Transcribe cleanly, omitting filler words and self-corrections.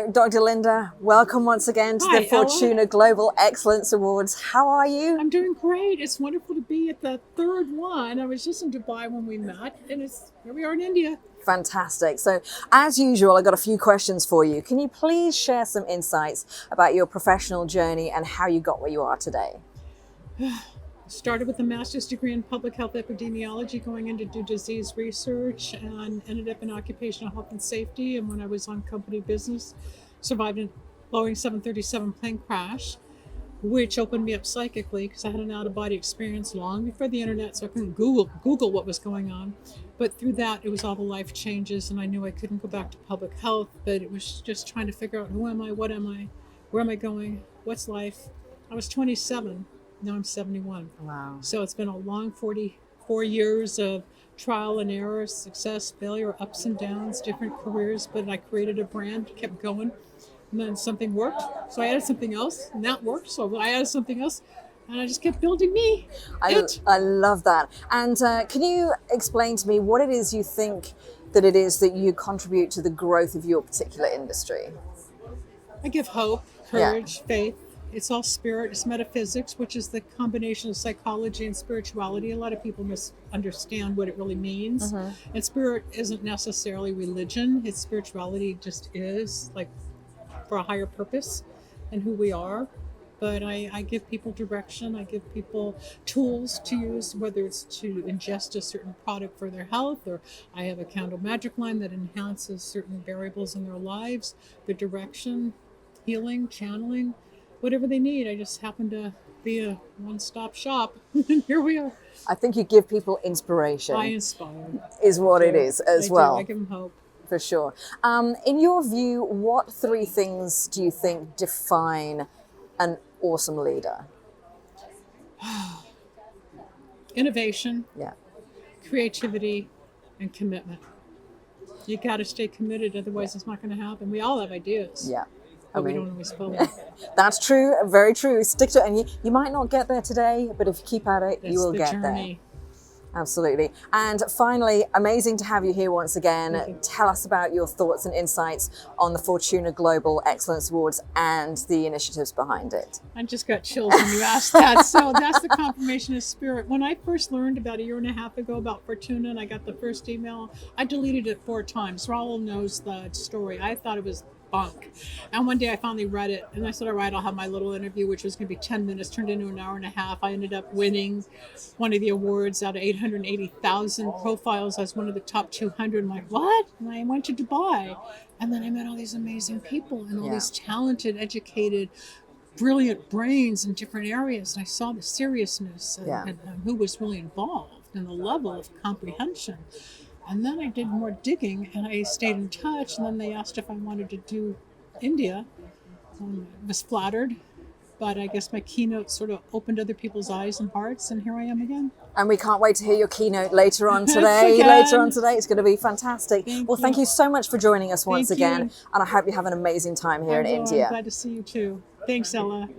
So, Dr. Linda, welcome once again to the Forttuna Global Excellence Awards. How are you? I'm doing great. It's wonderful to be at the third one. I was just in Dubai when we met, and here we are in India. Fantastic. So, as usual, I've got a few questions for you. Can you please share some insights about your professional journey and how you got where you are today? Started with a master's degree in public health epidemiology, going in to do disease research, and ended up in occupational health and safety. And when I was on company business, survived a Boeing 737 plane crash, which opened me up psychically because I had an out-of-body experience long before the internet, so I couldn't Google what was going on. But through that, it was all the life changes, and I knew I couldn't go back to public health, but it was just trying to figure out who am I, what am I, where am I going, what's life. I was 27. Now I'm 71. Wow. So it's been a long 44 years of trial and error, success, failure, ups and downs, different careers. But I created a brand, kept going, and then something worked. So I added something else, and that worked. So I added something else, and I just kept building me. I love that. And can you explain to me what it is you think that it is that you contribute to the growth of your particular industry? I give hope, courage, faith. It's all spirit. It's metaphysics, which is the combination of psychology and spirituality. A lot of people misunderstand what it really means. And spirit isn't necessarily religion. It's spirituality just is, like, for a higher purpose and who we are. But I give people direction. I give people tools to use, whether it's to ingest a certain product for their health, or I have a candle magic line that enhances certain variables in their lives, the direction, healing, channeling, whatever they need. I just happen to be a one-stop shop. And here we are. I think you give people inspiration. I inspire. Is what it is as well. I give them hope. For sure. In your view, what three things do you think define an awesome leader? Innovation, creativity, and commitment. You got to stay committed, otherwise it's not going to happen. We all have ideas. But we don't always follow it. That's true, very true. Stick to it, and you might not get there today, but if you keep at it, you will get there. Absolutely. And finally, amazing to have you here once again. Tell us about your thoughts and insights on the Forttuna Global Excellence Awards and the initiatives behind it. I just got chills when you asked that. So that's the confirmation of spirit. When I first learned about a year and a half ago about Forttuna, and I got the first email, I deleted it 4 times. Raul knows the story. I thought it was bunk. And one day I finally read it, and I said, all right, I'll have my little interview, which was going to be 10 minutes, turned into an hour and a half. I ended up winning one of the awards out of 880,000 profiles. I was one of the top 200. I'm like, what? And I went to Dubai, and then I met all these amazing people and all these talented, educated, brilliant brains in different areas. And I saw the seriousness and who was really involved and the level of comprehension. And then I did more digging, and I stayed in touch, and then they asked if I wanted to do India. I was flattered, but I guess my keynote sort of opened other people's eyes and hearts, and here I am again. And we can't wait to hear your keynote later on today. It's going to be fantastic. Thank you so much for joining us once again, and I hope you have an amazing time here in India. I'm glad to see you too. Thanks, Ella.